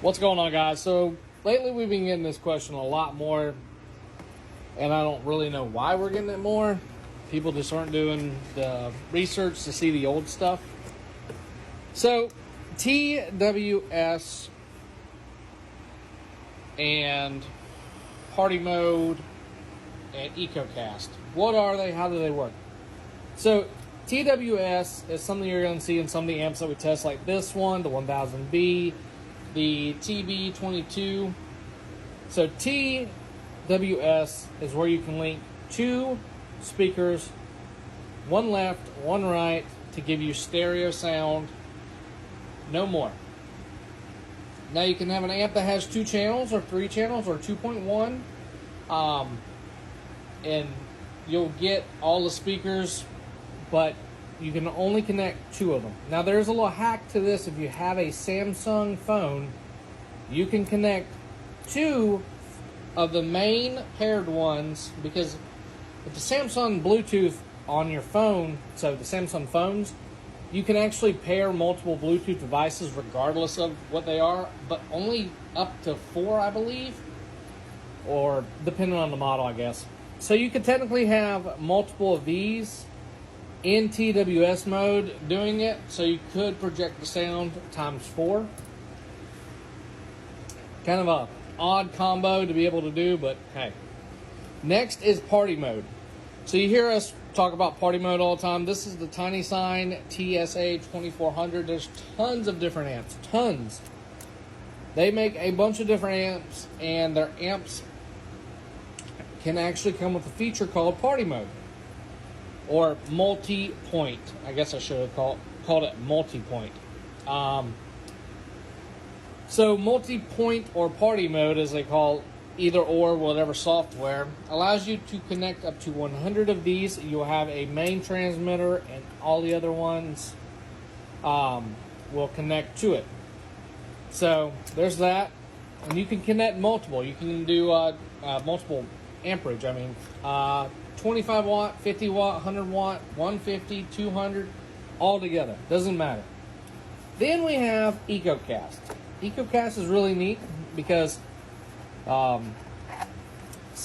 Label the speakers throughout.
Speaker 1: What's going on, guys? So lately we've been getting this question a lot more, and I don't really know why we're getting it more. People just aren't doing the research to see the old stuff. So TWS and party mode and EcoCast, what are they? How do they work? So TWS is something you're going to see in some of the amps that we test, like this one, the 1000B, the TB22. So TWS is where you can link two speakers, one left, one right, to give you stereo sound, no more. Now you can have an amp that has 2 channels or 3 channels or 2.1, and you'll get all the speakers, but you can only connect 2 of them. Now there's a little hack to this. If you have a Samsung phone, you can connect 2 of the main paired ones, because with the Samsung Bluetooth on your phone, so the Samsung phones, you can actually pair multiple Bluetooth devices regardless of what they are, but only up to 4, I believe, or depending on the model, I guess. So you could technically have multiple of these in TWS mode doing it, so you could project the sound times 4. Kind of a odd combo to be able to do, but hey. Next is party mode. So you hear us talk about party mode all the time. This is the Tiny Sign TSA 2400. There's tons of different amps, tons. They make a bunch of different amps, and their amps can actually come with a feature called party mode, or multi-point. I guess I should have called it multi-point. So multi-point or party mode, as they call either or, whatever software, allows you to connect up to 100 of these. You'll have a main transmitter, and all the other ones will connect to it. So there's that. And you can connect multiple. You can do multiple amperage. I mean, 25 watt, 50 watt, 100 watt, 150, 200, all together. Doesn't matter. Then we have EcoCast. EcoCast is really neat because Sound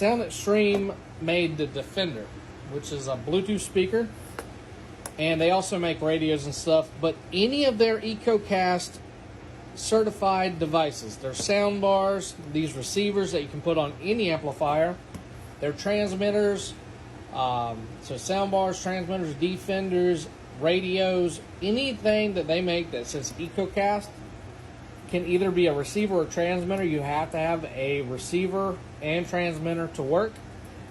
Speaker 1: Extreme made the Defender, which is a Bluetooth speaker, and they also make radios and stuff. But any of their EcoCast certified devices, their sound bars, these receivers that you can put on any amplifier, their transmitters, so sound bars, transmitters, defenders, radios, anything that they make that says EcoCast can either be a receiver or transmitter. You have to have a receiver and transmitter to work,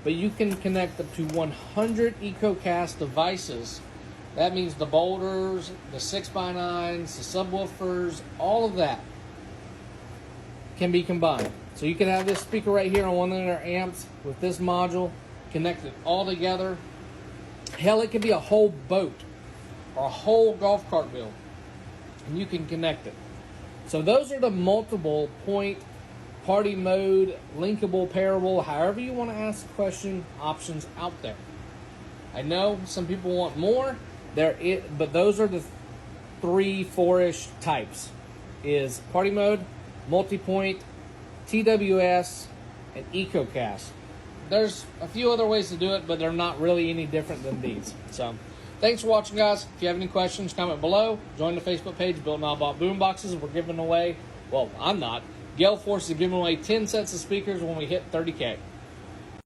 Speaker 1: but you can connect up to 100 EcoCast devices. That means the boulders, the 6x9s, the subwoofers, all of that can be combined. So you can have this speaker right here on one of their amps with this module, connect it all together. Hell, it could be a whole boat or a whole golf cart wheel, and you can connect it. So those are the multiple point, party mode, linkable, pairable, however you want to ask the question, options out there. I know some people want more, but those are the 3, 4-ish types. Is party mode, multi-point, TWS, and EcoCast. There's a few other ways to do it, but they're not really any different than these. So thanks for watching, guys. If you have any questions, comment below. Join the Facebook page, Built Not Bought Boomboxes. We're giving away, well, I'm not. Gale Force is giving away 10 sets of speakers when we hit 30K.